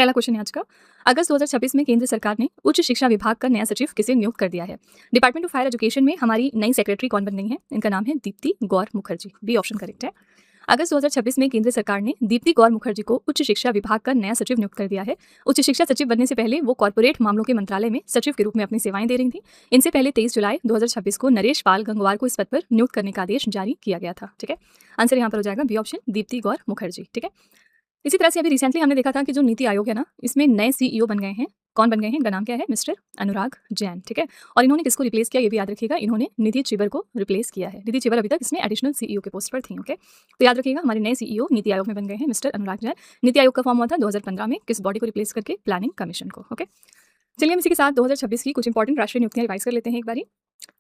पहला क्वेश्चन है आज का। अगस्त 2026 में केंद्र सरकार ने उच्च शिक्षा विभाग का नया सचिव किसे नियुक्त कर दिया है? डिपार्टमेंट ऑफ हायर एजुकेशन में हमारी नई सेक्रेटरी कौन बन गई है? इनका नाम है दीप्ति गौर मुखर्जी। बी ऑप्शन करेक्ट है। अगस्त 2026 में केंद्र सरकार ने दीप्ति गौर मुखर्जी को उच्च शिक्षा विभाग का नया सचिव नियुक्त कर दिया है। उच्च शिक्षा सचिव बनने से पहले वो कॉर्पोरेट मामलों के मंत्रालय में सचिव के रूप में अपनी सेवाएं दे रही थी। इनसे पहले 23 जुलाई 2026 को नरेश पाल गंगवार को इस पद पर नियुक्त करने का आदेश जारी किया गया था। ठीक है, आंसर यहाँ पर हो जाएगा बी ऑप्शन दीप्ति गौर मुखर्जी। ठीक है, इसी तरह से अभी रिसेंटली हमने देखा था कि जो नीति आयोग है ना, इसमें नए सीईओ बन गए हैं। कौन बन गए हैं? इनका नाम क्या है? मिस्टर अनुराग जैन। ठीक है, और इन्होंने किसको रिप्लेस किया ये भी याद रखिएगा, इन्होंने निधि चिबर को रिप्लेस किया है। निधि चिबर अभी तक इसमें एडिशनल सीईओ के पोस्ट पर थी। ओके, तो याद रखिएगा हमारे नए सीईओ नीति आयोग में बन गए हैं मिस्टर अनुराग जैन। नीति आयोग का फॉर्म हुआ था 2015 में, किस बॉडी को रिप्लेस करके? प्लानिंग कमीशन को। ओके, चलिए हम इसी के साथ 2026 की कुछ इंपॉर्टेंट राष्ट्रीय नियुक्तियां रिवाइज कर लेते हैं एक बारी।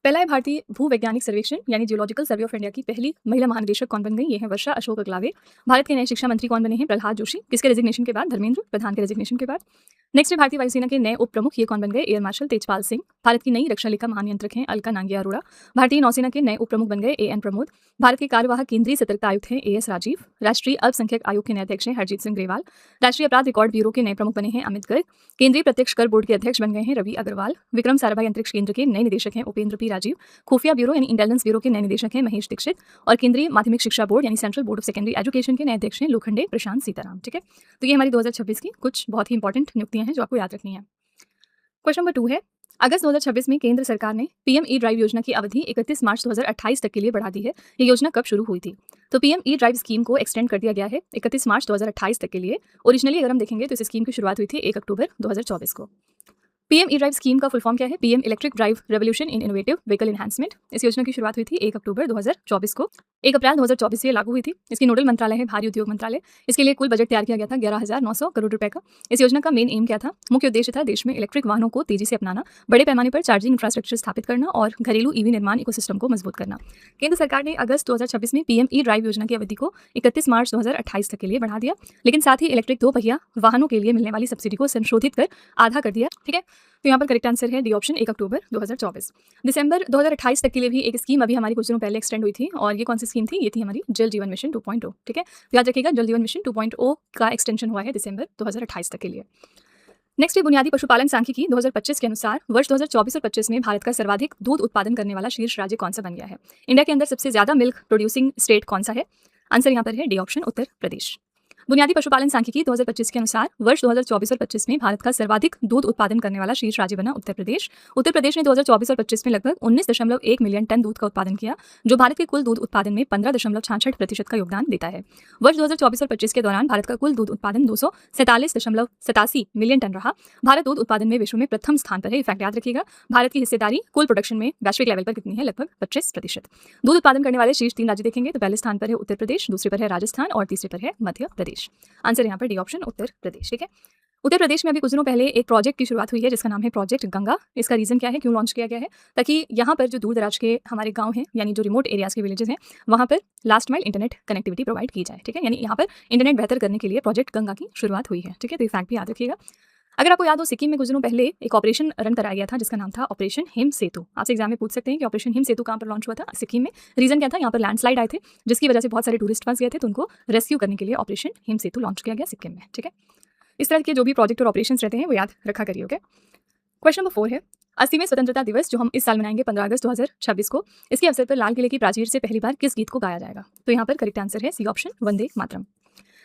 पहला है भारतीय भूवैज्ञानिक सर्वेक्षण यानी जियोलॉजिकल सर्वे ऑफ इंडिया की पहली महिला महानिदेशक कौन बन गई? ये है वर्षा अशोक अग्लावे। भारत के नए शिक्षा मंत्री कौन बने हैं? प्रहलाद जोशी। किसके रेजिग्नेशन के बाद? धर्मेंद्र प्रधान के रेजिग्नेशन के बाद। नेक्स्ट है भारतीय वायुसेना के नए उप प्रमुख, ये कौन बन गए? Air marshal Tejpal Singh. भारत की नई रक्षा लेखा महानियंत्रक हैं अलका नांगिया अरोड़ा। भारतीय नौसेना के नए उप प्रमुख बन गए एएन प्रमोद। भारत के कार्यवाहक केंद्रीय सतर्कता आयुक्त हैं एएस राजीव। राष्ट्रीय अल्पसंख्यक आयोग के नए अध्यक्ष हैं हरजीत सिंह ग्रेवाल। राष्ट्रीय अपराध रिकॉर्ड ब्यूरो के नए प्रमुख बने हैं अमित गर्ग। केंद्रीय प्रत्यक्ष कर बोर्ड के अध्यक्ष बन गए हैं रवि अग्रवाल। विक्रम साराभाई अंतरिक्ष केंद्र के नए निदेशक हैं उपेंद्र पी राजीव। खुफिया ब्यूरो यानी इंटेलिजेंस ब्यूरो के नए निदेशक हैं महेश दीक्षित। और केंद्रीय माध्यमिक शिक्षा बोर्ड यानी central board of secondary education के नए अध्यक्ष हैं लोखंडे प्रशांत सीताराम। ठीक है, तो ये हमारी 2026 की कुछ बहुत ही इंपॉर्टेंट नियुक्तियां हैं जो आपको याद रखनी है। क्वेश्चन नंबर 2 है, अगस्त 2026 में केंद्र सरकार ने पीएम ई ड्राइव योजना की अवधि 31 मार्च 2028 तक के लिए बढ़ा दी है। ये योजना कब शुरू हुई थी? तो पीएम ई ड्राइव स्कीम को एक्सटेंड कर दिया गया है 31 मार्च 2028 तक के लिए। ओरिजिनली अगर हम देखेंगे तो इस स्कीम की शुरुआत हुई थी 1 अक्टूबर 2024 को। पीएम ई ड्राइव स्कीम का फुल फॉर्म क्या है? PM electric drive revolution in innovative vehicle enhancement. इस योजना की शुरुआत हुई थी 1 अक्टूबर 2024 को। 1 अप्रैल 2024 से ये लागू हुई थी। इसकी नोडल मंत्रालय है भारी उद्योग मंत्रालय। इसके लिए कुल बजट तैयार किया गया था 11,900 करोड़ रुपए का। इस योजना का मेन एम क्या था? मुख्य उद्देश्य था देश में इलेक्ट्रिक वाहनों को तेजी से अपनाना, बड़े पैमाने पर चार्जिंग इंफ्रास्ट्रक्चर स्थापित करना और घरेलू ईवी निर्माण इकोसिस्टम को मजबूत करना। केंद्र सरकार ने अगस्त 2026 में पीएम ई ड्राइव योजना की अवधि को 31 मार्च 2028 तक के लिए बढ़ा दिया, लेकिन साथ ही इलेक्ट्रिक 2 पहिया वाहनों के लिए मिलने वाली सब्सिडी को संशोधित कर आधा कर दिया। ठीक है, तो यहाँ पर करेक्ट आंसर है डी ऑप्शन 1 अक्टूबर 2024। दिसंबर 2028 तक के लिए भी एक स्कीम अभी हमारी कुछ दिनों पहले एक्सटेंड हुई थी, और ये कौन सी स्कीम थी? ये थी हमारी जल जीवन मिशन 2.0। ठीक है, तो याद रखिएगा जल जीवन मिशन 2.0 का एक्सटेंशन हुआ है दिसंबर 2028 तक के लिए। नेक्स्ट है बुनियादी पशुपालन सांख्यिकी 2025 के अनुसार वर्ष 2024 और 25 में भारत का सर्वाधिक दूध उत्पादन करने वाला शीर्ष राज्य कौन सा बन गया है? इंडिया के अंदर सबसे ज्यादा मिल्क प्रोड्यूसिंग स्टेट कौन सा है? आंसर यहाँ पर है डी ऑप्शन उत्तर प्रदेश। बुनियादी पशुपालन सांख्यिकी 2025 के अनुसार वर्ष 2024 और 25 में भारत का सर्वाधिक दूध उत्पादन करने वाला शीर्ष राज्य बना उत्तर प्रदेश। उत्तर प्रदेश ने 2024 और 25 में लगभग 19.1 मिलियन टन दूध का उत्पादन किया, जो भारत के कुल दूध उत्पादन में 15.66% का योगदान देता है। वर्ष 2024 और 25 के दौरान भारत का कुल दूध उत्पादन 247.87 मिलियन टन रहा। भारत दूध उत्पादन में विश्व में प्रथम स्थान पर है। इफैक्ट याद रखिएगा, भारत की हिस्सेदारी कुल प्रोडक्शन में वैश्विक लेवल पर कितनी है? लगभग 25%। दूध उत्पादन करने वाले शीर्ष 3 राज्य देखेंगे तो पहले स्थान पर है उत्तर प्रदेश, दूसरे पर है राजस्थान और तीसरे पर है मध्य प्रदेश। आंसर यहाँ पर डी ऑप्शन उत्तर प्रदेश। ठीक है, उत्तर प्रदेश में अभी कुछ दिनों पहले एक प्रोजेक्ट की शुरुआत हुई है जिसका नाम है प्रोजेक्ट गंगा। इसका रीजन क्या है, क्यों लॉन्च किया गया है? ताकि यहाँ पर जो दूर दराज के हमारे गांव हैं यानी जो रिमोट एरियाज के विलेजेस हैं वहाँ पर last mile internet connectivity provide की जाए। ठीक है, यानी यहाँ पर इंटरनेट बेहतर करने के लिए प्रोजेक्ट गंगा की शुरुआत हुई है। ठीक है, तो ये फैक्ट भी याद रखिएगा। अगर आपको याद हो, सिक्किम में कुछ दिनों पहले एक ऑपरेशन रन कराया गया था जिसका नाम था ऑपरेशन हिम सेतु। आपसे एग्जाम में पूछ सकते हैं कि ऑपरेशन हिम सेतु कहाँ पर लॉन्च हुआ था? सिक्किम में। रीजन क्या था? यहाँ पर लैंडस्लाइड आए थे जिसकी वजह से बहुत सारे टूरिस्ट फंस गए थे, तो उनको रेस्क्यू करने के लिए ऑपरेशन हिम सेतु लॉन्च किया गया सिक्किम में। ठीक है, इस तरह के जो भी प्रोजेक्ट और ऑपरेशन रहते हैं वो याद रखा करिए। ओके, क्वेश्चन नंबर 4 है, 80वें स्वतंत्रता दिवस जो हम इस साल मनाएंगे 15 अगस्त 2026 को, इसके अवसर पर लाल किले की प्राचीर से पहली बार किस गीत को गाया जाएगा? तो यहाँ पर करेक्ट आंसर है सी ऑप्शन वंदे मातरम।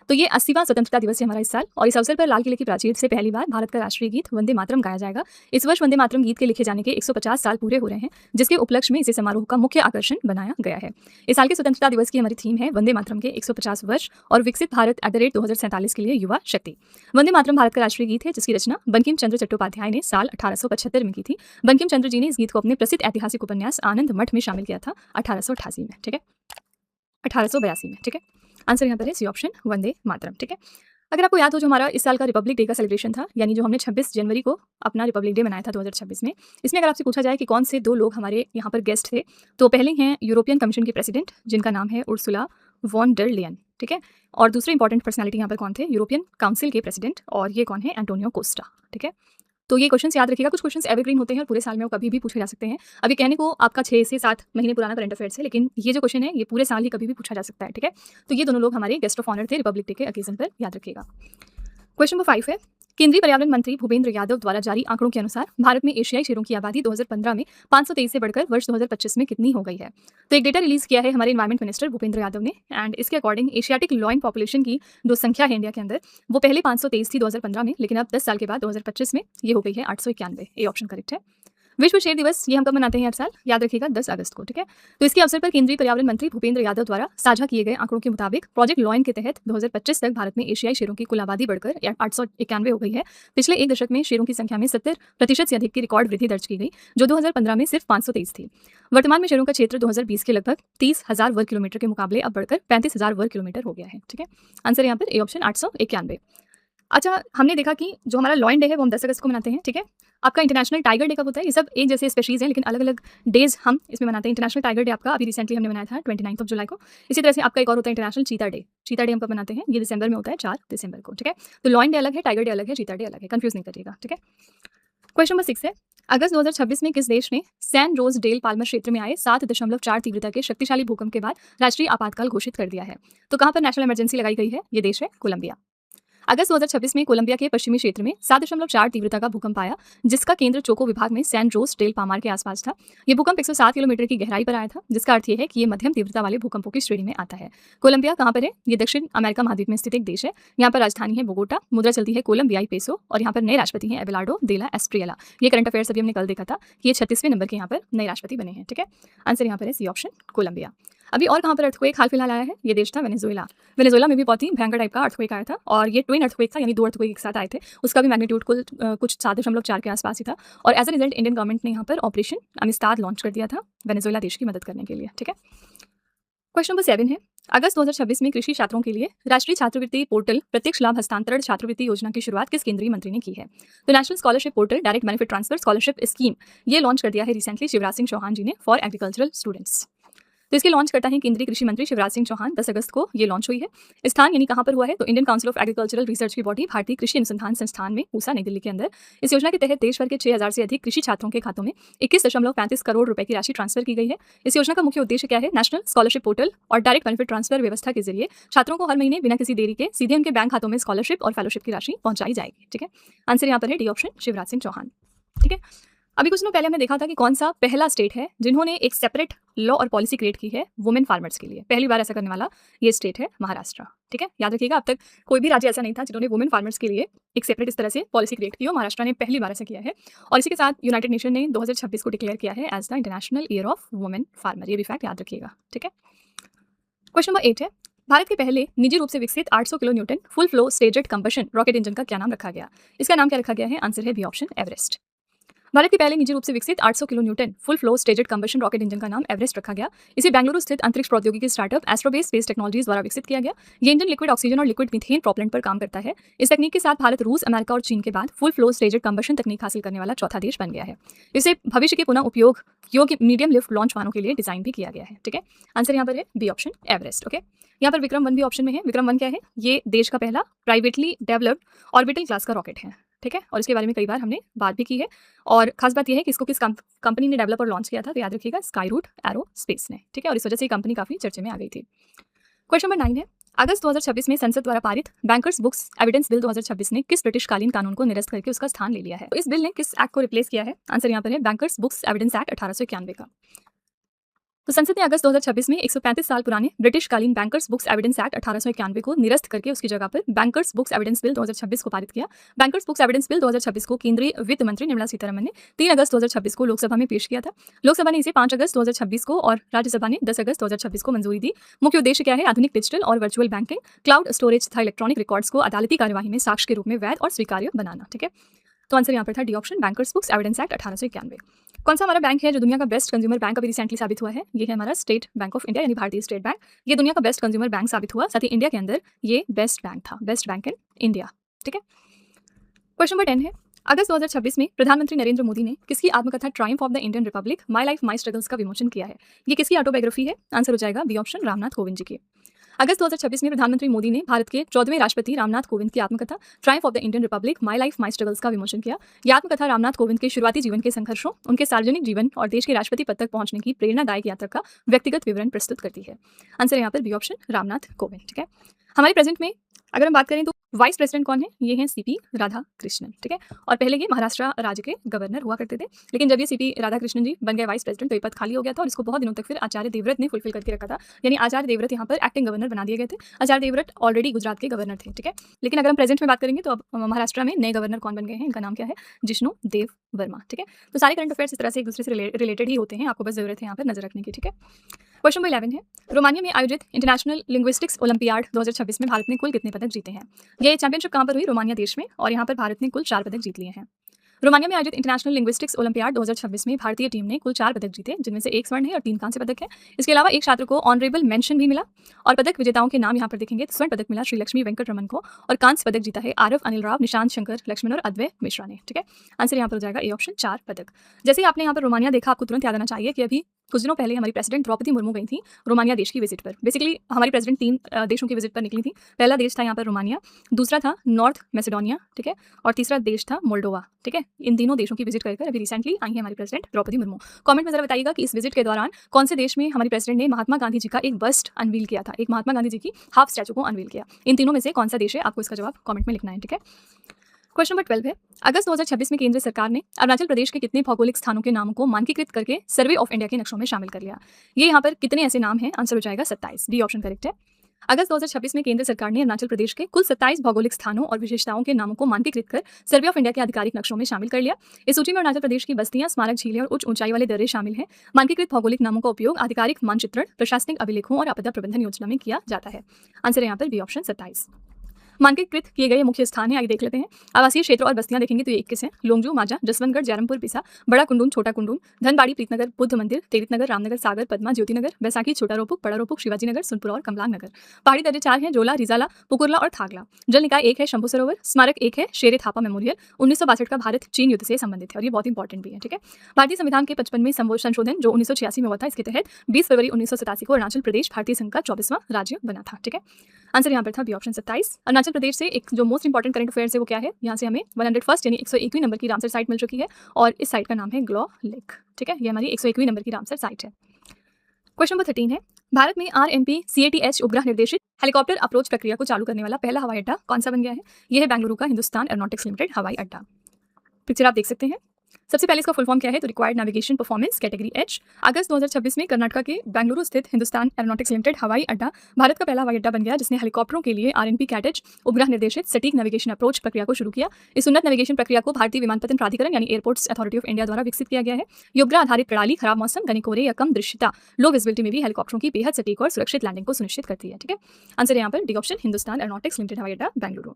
तो ये 80वां स्वतंत्रता दिवस है हमारा इस साल, और इस अवसर पर लाल किले की प्राचीर से पहली बार भारत का राष्ट्रीय गीत वंदे मातरम गाया जाएगा। इस वर्ष वंदे मातरम गीत के लिखे जाने के 150 साल पूरे हो रहे हैं, जिसके उपलक्ष्य में इसे समारोह का मुख्य आकर्षण बनाया गया है। इस साल के स्वतंत्रता दिवस की हमारी थीम है वंदे मातरम के 150 वर्ष और विकसित भारत @2047 के लिए युवा शक्ति। वंदे मातरम भारत का राष्ट्रीय गीत है जिसकी रचना बंकिम चंद्र चट्टोपाध्याय ने साल 1875 में की थी। बंकिम चंद्र जी ने इस गीत को अपने प्रसिद्ध ऐतिहासिक उपन्यास आनंद मठ में शामिल किया था 1888 में। ठीक है, 1882 में। ठीक है, आंसर यहाँ पर है सी ऑप्शन वंदे मातरम। ठीक है, अगर आपको याद हो जो हमारा इस साल का रिपब्लिक डे का सेलिब्रेशन था, यानी जो हमने 26 जनवरी को अपना रिपब्लिक डे मनाया था 2026 में, इसमें अगर आपसे पूछा जाए कि कौन से 2 लोग हमारे यहाँ पर गेस्ट थे, तो पहले हैं यूरोपियन कमीशन के प्रेसिडेंट जिनका नाम है उर्सुला वॉन डर लेयन। ठीक है, और दूसरे इंपॉर्टेंट पर्सनैलिटी यहाँ पर कौन थे? यूरोपियन काउंसिल के प्रेसिडेंट, और ये कौन है? Antonio Costa. ठीक है, तो ये क्वेश्चंस याद रखिएगा। कुछ क्वेश्चंस एवरग्रीन होते हैं और पूरे साल में वो कभी भी पूछे जा सकते हैं। अभी कहने को आपका 6 से 7 महीने पुराना करंट अफेयर्स है, लेकिन ये जो क्वेश्चन है ये पूरे साल ही कभी भी पूछा जा सकता है। ठीक है, तो ये दोनों लोग हमारे गेस्ट ऑफ ऑनर थे रिपब्लिक डे के ओकेजन पर, याद रखिएगा। क्वेश्चन नंबर 5 है, केंद्रीय पर्यावरण मंत्री भूपेंद्र यादव द्वारा जारी आंकड़ों के अनुसार भारत में एशियाई शेरों की आबादी 2015 में 523 से बढ़कर वर्ष 2025 में कितनी हो गई है। तो एक डेटा रिलीज किया है हमारे एनवायरमेंट मिनिस्टर भूपेंद्र यादव ने, एंड इसके अकॉर्डिंग एशियाटिक लॉयन पॉपुलेशन की जो संख्या है इंडिया के अंदर, वो पहले 523 थी 2015 में, लेकिन अब 10 साल के बाद 2025 में ये हो गई है 891। ये ऑप्शन करेक्ट है। विश्व शेर दिवस ये हम कब मनाते हैं हर साल, याद रखिएगा 10 अगस्त को, ठीक है। तो इसके अवसर पर केंद्रीय पर्यावरण मंत्री भूपेंद्र यादव द्वारा साझा किए गए आंकड़ों के मुताबिक प्रोजेक्ट लॉयन के तहत 2025 तक भारत में एशियाई शेरों की कुल आबादी बढ़कर 891 हो गई है। पिछले एक दशक में शेरों की संख्या में 70% से अधिक की रिकॉर्ड वृद्धि दर्ज की गई, जो 2015 में सिर्फ 523 थी। वर्तमान में शेरों का क्षेत्र 2020 के लगभग 30,000 वर्ग किलोमीटर के मुकाबले अब बढ़कर 35,000 वर्ग किलोमीटर हो गया है, ठीक है। आंसर यहाँ पर ए ऑप्शन 891। अच्छा, हमने देखा कि जो हमारा लॉयन डे है वो हम 10 अगस्त को मनाते हैं, ठीक है। आपका इंटरनेशनल टाइगर डे कब होता है? ये सब एक जैसे स्पेशीज हैं, लेकिन अलग अलग डेज हम इसमें मनाते हैं। इंटरनेशनल टाइगर डे आपका अभी रिसेंटली हमने मनाया था 29 जुलाई को। इसी तरह से आपका एक और होता है इंटरनेशनल चीता डे। चीता डे हम कब मनाते हैं? ये दिसंबर में होता है, 4 दिसंबर को, ठीक है। तो लॉयन डे अलग है, टाइगर डे अलग है, चीता डे अलग है, कंफ्यूज नहीं करिएगा, ठीक है। क्वेश्चन नंबर 6 है, अगस्त 2026 में किस देश ने सैन रोज डेल पाल्मर क्षेत्र में आए 7.4 तीव्रता के शक्तिशाली भूकंप के बाद राष्ट्रीय आपातकाल घोषित कर दिया है? तो कहां पर नेशनल इमरजेंसी लगाई गई है? ये देश है कोलंबिया। अगस्त 2026 में कोलंबिया के पश्चिमी क्षेत्र में 7.4 तीव्रता का भूकंप आया, जिसका केंद्र चोको विभाग में सैन रोस डेल पामार के आसपास था। ये भूकंप 107 किलोमीटर की गहराई पर आया था, जिसका अर्थ यह है कि ये मध्यम तीव्रता वाले भूकंपों की श्रेणी में आता है। कोलंबिया कहाँ पर है? ये दक्षिण अमेरिका महाद्वीप में स्थित एक देश है। यहाँ पर राजधानी है बोगोटा, मुद्रा चलती है कोलंबियाई पेसो, और यहाँ पर नए राष्ट्रपति हैं एबेलार्डो देला एस्ट्रियला। ये करंट अफेयर्स अभी हमने कल देखा था कि ये 36वें नंबर के यहाँ पर नए राष्ट्रपति बने हैं, ठीक है। आंसर यहाँ पर है सी ऑप्शन कोलंबिया। अभी और कहाँ पर अर्थक्वेक हाल फिलहाल आया है? ये देश था वेनेजुएला। वेनेजुएला में भी बहुत ही भयंकर टाइप का अर्थक्वेक आया था, और ये ट्विन अर्थक्वेक था, यानी 2 अर्थक्वेक एक साथ आए थे। उसका भी मैग्नीट्यूड कुल कुछ 7.4 के आसपास ही था, और as a result Indian government ने यहाँ पर ऑपरेशन अमिस्ताद लॉन्च कर दिया था वेनेजुएला देश की मदद करने के लिए, ठीक है। क्वेश्चन नंबर 7 है, अगस्त 2026 में कृषि छात्रों के लिए राष्ट्रीय छात्रवृत्ति पोर्टल प्रत्यक्ष लाभ हस्तांतरण छात्रवृत्ति योजना की शुरुआत किस केंद्रीय मंत्री ने की है? तो national scholarship portal direct benefit transfer scholarship scheme ये लॉन्च कर दिया है रिसेंटली शिवराज सिंह चौहान जी ने फॉर एग्रीकल्चरल स्टूडेंट्स। तो इसके लॉन्च करता है केंद्रीय कृषि मंत्री शिवराज सिंह चौहान। 10 अगस्त को ये लॉन्च हुई है। स्थान यानी कहाँ पर हुआ है? तो Indian council of agricultural research की बॉडी भारतीय कृषि अनुसंधान संस्थान में पूसा नई दिल्ली के अंदर। इस योजना के तहत देश भर के 6,000 से अधिक कृषि छात्रों के खातों में 21.35 करोड़ रुपए की राशि ट्रांसफर की गई है। इस योजना का मुख्य उद्देश्य क्या है? नेशनल स्कॉलरशिप पोर्टल और डायरेक्ट बेनिफिट ट्रांसफर व्यवस्था के जरिए छात्रों को हर महीने बिना किसी देरी के सीधे उनके बैंक खातों में स्कॉलरशिप और फेलोशिप की राशि पहुंचाई जाएगी, ठीक है। आंसर यहाँ पर है डी ऑप्शन शिवराज सिंह चौहान, ठीक है। अभी कुछ दिनों पहले हमने देखा था कि कौन सा पहला स्टेट है जिन्होंने एक सेपरेट लॉ और पॉलिसी क्रिएट की है वुमेन फार्मर्स के लिए। पहली बार ऐसा करने वाला ये स्टेट है महाराष्ट्र, ठीक है। याद रखिएगा, अब तक कोई भी राज्य ऐसा नहीं था जिन्होंने वुमेन फार्मर्स के लिए एक सेपरेट इस तरह से पॉलिसी क्रिएट की हो। महाराष्ट्र ने पहली बार ऐसा किया है, और इसी के साथ यूनाइटेड नेशन ने 2026 को डिक्लेयर किया है as the international year of women farmer. ये भी फैक्ट याद रखिएगा, ठीक है। क्वेश्चन नंबर 8 है, भारत के पहले निजी रूप से विकसित 800 kilo newton full flow staged combustion rocket engine का क्या नाम रखा गया? इसका नाम क्या रखा गया है? आंसर है बी ऑप्शन एवरेस्ट। भारत के पहले निजी रूप से विकसित 800 kilo newton full flow staged combustion rocket engine का नाम एवरेस्ट रखा गया। इसे बेंगलुरु स्थित अंतरिक्ष प्रौद्योगिकी स्टार्टअप एस्ट्रोबेस स्पेस टेक्नोलॉजीज द्वारा विकसित किया गया। ये इंजन लिक्विड ऑक्सीजन और लिक्विड मीथेन प्रोपेलेंट पर काम करता है। इस तकनीक के साथ भारत रूस, अमेरिका और चीन के बाद फुल फ्लो स्टेजेड कंबशन तकनीक हासिल करने वाला चौथा देश बन गया है। इसे भविष्य के पुनः उपयोग योग्य मीडियम लिफ्ट लॉन्च वाहनों के लिए डिजाइन भी किया गया है, ठीक है। आंसर यहाँ पर है बी ऑप्शन एवरेस्ट, ओके। यहाँ पर विक्रम 1 भी ऑप्शन में है। विक्रम 1 क्या है? ये देश का पहला प्राइवेटली डेवलप्ड ऑर्बिटल क्लास का रॉकेट है, ठीक है, और इसके बारे में कई बार हमने बात भी की है। और खास बात यह है कि इसको किस कंपनी ने डेवलप और लॉन्च किया था? तो याद रखिएगा स्काई रूट एरो स्पेस ने, ठीक है, और इस वजह से ये कंपनी काफी चर्चे में आ गई थी। क्वेश्चन नंबर 9 है, अगस्त 2026 में संसद द्वारा पारित बैंकर्स बुक्स एविडेंस बिल 2026 ने किस ब्रिटिश कालीन कानून को निरस्त करके उसका स्थान ले लिया है? तो इस बिल ने किस एक्ट को रिप्लेस किया है? आंसर यहाँ पर है बैंकर्स बुक्स एविडेंस एक्ट 1891 का। तो संसद ने अगस्त 2026 में 135 साल पुराने ब्रिटिश कालीन बैंकर्स बुक्स एविडेंस एक्ट 1891 को निरस्त करके उसकी जगह पर बैंकर्स बुक्स एविडेंस बिल 2026 को पारित किया। बैंकर्स बुक्स एविडेंस बिल 2026 को केंद्रीय वित्त मंत्री निर्मला सीतारमण ने 3 अगस्त 2026 को लोकसभा में पेश किया था। लोकसभा ने इसे 5 अगस्त 2026 को और राज्यसभा ने 10 अगस्त 2026 को मंजूरी दी। मुख्य उद्देश्य क्या है? आधुनिक डिजिटल और वर्चुअल बैंकिंग, क्लाउड स्टोरेज तथा इलेक्ट्रॉनिक रिकॉर्ड्स को अदालती कार्यवाही में साक्ष्य के रूप में वैध और स्वीकार्य बनाना, ठीक है। तो आंसर यहाँ पर था D option bankers books evidence act 1891। कौन सा हमारा बैंक है जो दुनिया का बेस्ट कंज्यूमर बैंक अभी रिसेंटली साबित हुआ है? ये है हमारा स्टेट बैंक ऑफ इंडिया यानी भारतीय स्टेट बैंक। ये दुनिया का बेस्ट कंज्यूमर बैंक साबित हुआ, साथ ही इंडिया के अंदर ये बेस्ट बैंक था, बेस्ट बैंक इन इंडिया, ठीक है। क्वेश्चन नंबर 10 है, अगस्त 2026 में प्रधानमंत्री नरेंद्र मोदी ने किसकी आत्मकथा Triumph of the Indian Republic my life my struggles का विमोचन किया है? ये किसकी ऑटोबायोग्राफी है? आंसर हो जाएगा बी ऑप्शन रामनाथ कोविंद जी की। अगस्त 2026 में प्रधानमंत्री मोदी ने भारत के 14वें राष्ट्रपति रामनाथ कोविंद की आत्मकथा Triumph of the Indian Republic my life my struggles का विमोचन किया। यह आत्मकथा रामनाथ कोविंद के शुरुआती जीवन के संघर्षों, उनके सार्वजनिक जीवन और देश के राष्ट्रपति पद तक पहुंचने की प्रेरणादायक यात्रा का व्यक्तिगत विवरण प्रस्तुत करती है। आंसर यहाँ पर बी ऑप्शन रामनाथ कोविंद, ठीक है। हमारे प्रेजेंट में अगर हम बात करें तो वाइस प्रेसिडेंट कौन है? ये हैं सीपी राधाकृष्णन, ठीक है। और पहले ये महाराष्ट्र राज्य के गवर्नर हुआ करते थे, लेकिन जब ये सीपी राधाकृष्णन जी बन गए वाइस प्रेसिडेंट तो ये पद खाली हो गया था और इसको बहुत दिनों तक फिर आचार्य देवव्रत ने फुलफिल करके रखा था। यानी आचार्य देवव्रत यहाँ पर एक्टिंग गवर्नर बना दिए गए थे। आचार्य देवव्रत ऑलरेडी गुजरात के गवर्नर थे, ठीक है। लेकिन अगर हम प्रेजेंट में बात करेंगे तो अब महाराष्ट्र में नए गवर्नर कौन बन गए हैं, इनका नाम क्या है? जिष्णु देव वर्मा, ठीक है। तो सारे करंट अफेयर्स इस तरह से एक दूसरे से रिलेटेड ही होते हैं, आपको बस जरूरत है यहाँ पर नजर रखने की, ठीक है। क्वेश्चन नंबर 11 है, रोमानिया में आयोजित इंटरनेशनल लिंग्विस्टिक्स ओलंपियाड 2026 में भारत ने कुल कितने पदक जीते हैं? ये चैंपियनशिप कहाँ पर हुई? रोमानिया देश में, और यहाँ पर भारत ने कुल 4 पदक जीत लिए हैं। रोमानिया में आयोजित इंटरनेशनल लिंग्विस्टिक्स ओलंपियाड 2026 में भारतीय टीम ने कुल 4 पदक जीते, जिनमें से 1 स्वर्ण है और 3 कांस्य पदक है। इसके अलावा एक छात्र को ऑनरेबल मेंशन भी मिला, और पदक विजेताओं के नाम यहाँ पर देखेंगे। स्वर्ण पदक मिला श्री लक्ष्मी वेंकट रमन को, और कांस्य पदक जीता है आरव अनिल राव, निशांत शंकर लक्ष्मण और अद्वय मिश्रा ने, ठीक है। आंसर यहाँ पर हो जाएगा ए ऑप्शन, 4 पदक। जैसे ही आपने यहाँ पर रोमानिया देखा, आपको तुरंत याद आना चाहिए कि अभी कुछ दिनों पहले हमारी प्रेसिडेंट द्रौपदी मुर्मू गई थी रोमानिया देश की विजिट पर। बेसिकली हमारी प्रेसिडेंट 3 देशों की विजिट पर निकली थी। पहला देश था यहाँ पर रोमानिया, दूसरा था नॉर्थ मैसेडोनिया, ठीक है, और तीसरा देश था मोल्डोवा, ठीक है। इन तीनों देशों की विजिट कर अभी रिसेंटली आई है हमारी प्रेसिडेंट द्रौपदी मुर्मू। कमेंट में जरा बताइएगा कि इस विजिट के दौरान कौन से देश में हमारी प्रेसिडेंट ने महात्मा गांधी जी का एक बस्ट अनवील किया था, एक महात्मा गांधी जी की हाफ स्टैचू को अनवील किया। इन तीनों में से कौन सा देश है, आपको इसका जवाब कमेंट में लिखना है, ठीक है। क्वेश्चन नंबर 12 है, अगस्त 2026 में केंद्र सरकार ने अरुणाचल प्रदेश के कितने भौगोलिक स्थानों के नामों को मानकीकृत करके सर्वे ऑफ इंडिया के नक्शों में शामिल कर लिया? ये यहाँ पर कितने ऐसे नाम हैं? आंसर हो जाएगा 27, डी ऑप्शन करेक्ट है। अगस्त 2026 में केंद्र सरकार ने अरुणाचल प्रदेश के कुल 27 भौगोलिक स्थानों और विशेषताओं के नामों को मानकीकृत कर सर्वे ऑफ इंडिया के आधिकारिक नक्शों में शामिल कर लिया। इस सूची में अरुणाचल प्रदेश की बस्तियां, स्मारक, झीलें और उच्च ऊंचाई वाले दर्रे शामिल हैं। मानकीकृत भौगोलिक नामों का उपयोग आधिकारिक मानचित्रण, प्रशासनिक अभिलेखों और आपदा प्रबंधन योजना में किया जाता है। आंसर यहाँ पर बी ऑप्शन 27। मानकीकृत किए गए मुख्य स्थान है, आइए देख लेते हैं। आवासीय क्षेत्र और बस्तियां देखेंगे तो ये 21 हैं। लोंगजू, माजा, जसवंतगढ़, जयरामपुर, पिसा, बड़ा कुंडून, छोटा कुंडून, धनबाड़ी, प्रीतनगर, बुद्ध मंदिर, तेरितनगर, रामनगर, सागर, पद्मा, ज्योतिनगर, बैसाखी, छोटा रोपुक, बड़ा रोपुक, शिवाजी नगर, सुनपुर और कमलांग नगर। पहाड़ी दर्रे 4 हैं, जोला, रिजाला, पुकुरला और थागला। जल निकाय 1 है, शंभू सरोवर। स्मारक 1 है, शेरे थापा मेमोरियल, 1962 का भारत चीन युद्ध से संबंधित है और ये बहुत इंपॉर्टेंट भी है, ठीक है। भारतीय संविधान के 55वें संशोधन जो 1986 में हुआ था, इसके तहत 20 फरवरी 1987 को अरुणाचल प्रदेश भारतीय संघ का 24वां राज्य बना था, ठीक है। आंसर यहाँ पर था बी ऑप्शन 27। अरुणाचल प्रदेश से एक जो मोस्ट इंपॉर्टेंट करंट अफेयर्स है वो क्या है, यहाँ से हमें 101 यानी 101वीं नंबर की रामसर साइट मिल चुकी है, और इस साइट का नाम है ग्लॉ लेक, ठीक है। ये हमारी 101वीं नंबर की रामसर साइट है। क्वेश्चन नंबर 13 है, भारत में RMP-CATH उपग्रह निर्देशित हेलीकॉप्टर अप्रोच प्रक्रिया को चालू करने वाला पहला हवाई अड्डा कौन सा बन गया है? यह है बेंगलुरु का हिंदुस्तान एरोनॉटिक्स लिमिटेड हवाई अड्डा। पिक्चर आप देख सकते हैं। सबसे पहले इसका फुल फॉर्म क्या है, तो required navigation performance category H. अगस्त 2026 में कर्नाटक के बेंगलुरु स्थित हिंदुस्तान एरोनॉटिक्स लिमिटेड हवाई अड्डा भारत का पहला हवाई अड्डा बन गया, जिसने हेलीकॉप्टरों के लिए RMP-CATH उपग्रह निर्देशित सटीक नेविगेशन अप्रोच प्रक्रिया को शुरू किया। इस उन्नत नेविगेशन प्रक्रिया को भारतीय विमानपत्तन प्राधिकरण यानी एयरपोर्ट्स अथॉरिटी ऑफ इंडिया द्वारा विकसित किया गया है। ये उपग्रह आधारित प्रणाली खराब मौसम, घने कोहरे या कम दृश्यता, लो विजिबिलिटी में भी हेलीकॉप्टरों की बेहद सटीक और सुरक्षित लैंडिंग को सुनिश्चित करती है, ठीक है। आंसर यहाँ पर D option, Hindustan aeronautics limited हवाई अड्डा बेंगलुरु।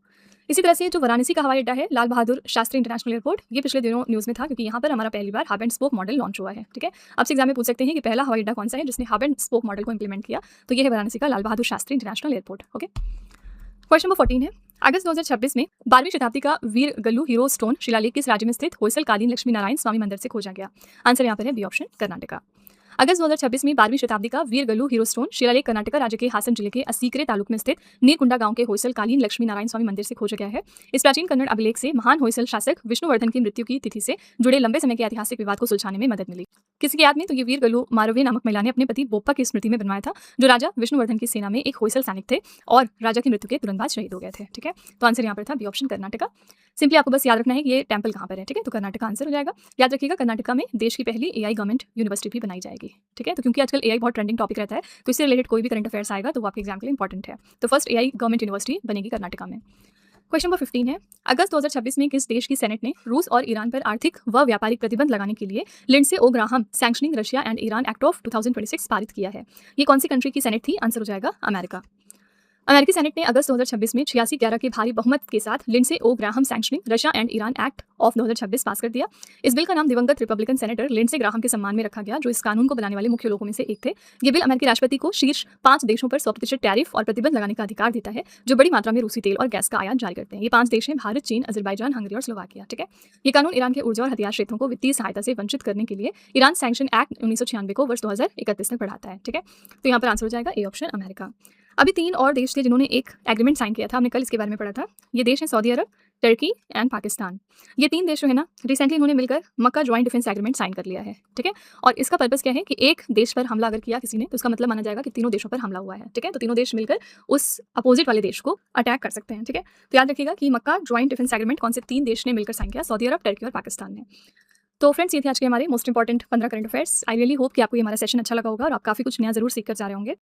इसी तरह से जो वाराणसी का हवाई अड्डा है, लाल बहादुर शास्त्री इंटरनेशनल एयरपोर्ट, ये पिछले दिनों न्यूज़ में था क्योंकि यहाँ पर हमारा पहली बार hub and spoke model launch हुआ है, ठीक है। आपसे एग्जाम में पूछ सकते हैं कि पहला हवाई अड्डा कौन सा है जिसने हब एंड स्पोक मॉडल को इंप्लीमेंट किया, तो ये है वाराणसी का Lal Bahadur Shastri international airport, okay. Question number 14 है, अगस्त 2026 में 12वीं शताब्दी का वीर गल्लू हीरो स्टोन शिलालेख किस राज्य में स्थित होयसल कालीन लक्ष्मी नारायण स्वामी मंदिर से खोजा गया? आंसर यहाँ पर है बी ऑप्शन, कर्नाटका। अगस्त 2026 में 12वीं शताब्दी का वीर गल्लू हीरो स्टोन शिलालेख कर्नाटक राज्य के हासन जिले के असीकरे तालुक में स्थित नीरकुंडा गांव के होयसल कालीन लक्ष्मी नारायण स्वामी मंदिर से खोजा गया है। इस प्राचीन कन्नड़ अभिलेख से महान होयसल शासक विष्णुवर्धन की मृत्यु की तिथि से जुड़े लंबे समय के ऐतिहासिक विवाद को सुलझाने में मदद मिली। किसी की याद में, तो ये वीर गल्लू मारवे नामक महिला ने अपने पति बोप्पा की स्मृति में बनवाया था, जो राजा विष्णुवर्धन की सेना में एक होयसल सैनिक थे और राजा की मृत्यु के तुरंत बाद शहीद हो गए थे, ठीक है। तो आंसर यहाँ पर था बी ऑप्शन, कर्नाटका। सिंपली आपको बस याद रखना है कि ये टेंपल कहाँ पर है, ठीक है, तो कर्नाटक आंसर हो जाएगा। याद रखिएगा कर्नाटका में देश की पहली AI गवर्नमेंट यूनिवर्सिटी भी बनाई जाएगी, ठीक है। तो क्योंकि आजकल AI बहुत ट्रेंडिंग टॉपिक रहता है, तो इससे रिलेटेड कोई भी करंट अफेयर्स आएगा तो वो आपके एग्जाम के लिए इंपॉर्टेंट है। तो फर्स्ट AI गवर्नमेंट यूनिवर्सिटी बनेगी कर्नाटका में। क्वेश्चन नंबर 15 है, अगस्त 2026 में किस देश की सेनेट ने रूस और ईरान पर आर्थिक व व्यापारिक प्रतिबंध लगाने के लिए Lindsey O Graham sanctioning Russia and Iran act of 2026 पारित किया है? ये कौन सी कंट्री की सेनेट थी? आंसर हो जाएगा अमेरिका। अमेरिकी सेनेट ने अगस्त 2026 में 86-11 के भारी बहुमत के साथ Lindsey O Graham sanctioning Russia and Iran act of 2026 पास कर दिया। इस बिल का नाम दिवंगत रिपब्लिकन सेनेटर लिंडसे ग्राहम के सम्मान में रखा गया, जो इस कानून को बनाने वाले मुख्य लोगों में से एक थे। ये बिल अमेरिकी राष्ट्रपति को शीर्ष 5 देशों पर 100% टैरिफ और प्रतिबंध लगाने का अधिकार देता है, जो बड़ी मात्रा में रूसी तेल और गैस का आयात जारी करते हैं। ये 5 देश हैं, भारत, चीन, अजरबैजान, हंगरी और स्लोवाकिया, ठीक है। ये कानून ईरान के ऊर्जा और हथियार क्षेत्रों को वित्तीय सहायता से वंचित करने के लिए ईरान सैंक्शन एक्ट 1996 को वर्ष 2031 तक बढ़ाता है, ठीक है। तो यहाँ पर आंसर हो जाएगा ए ऑप्शन, अमेरिका। अभी 3 और देश थे जिन्होंने एक एग्रीमेंट साइन किया था, हमने कल इसके बारे में पढ़ा था। ये देश है Saudi Arab, Turkey and Pakistan. ये 3 देश जो है ना, रिसेंटली उन्होंने मिलकर मक्का जॉइंट डिफेंस एग्रीमेंट साइन कर लिया है, ठीक है। और इसका पर्पस क्या है कि एक देश पर हमला अगर किया किसी ने, तो इसका मतलब माना जाएगा कि तीनों देशों पर हमला हुआ है, ठीक है। तो तीनों देश मिलकर उस अपोजिट वाले देश को अटैक कर सकते हैं, ठीक है। तो याद रखिएगा कि मक्का जॉइंट डिफेंस एग्रीमेंट कौन से 3 देश ने मिलकर साइन किया, सऊदी अरब, टर्की और पाकिस्तान ने। तो फ्रेंड्स, ये थे आज के हमारे most important 15 current affairs. I really hope कि आपको ये हमारा सेशन अच्छा लगा होगा और आप काफ़ी कुछ नया ज़रूर सीख कर जा रहे होंगे।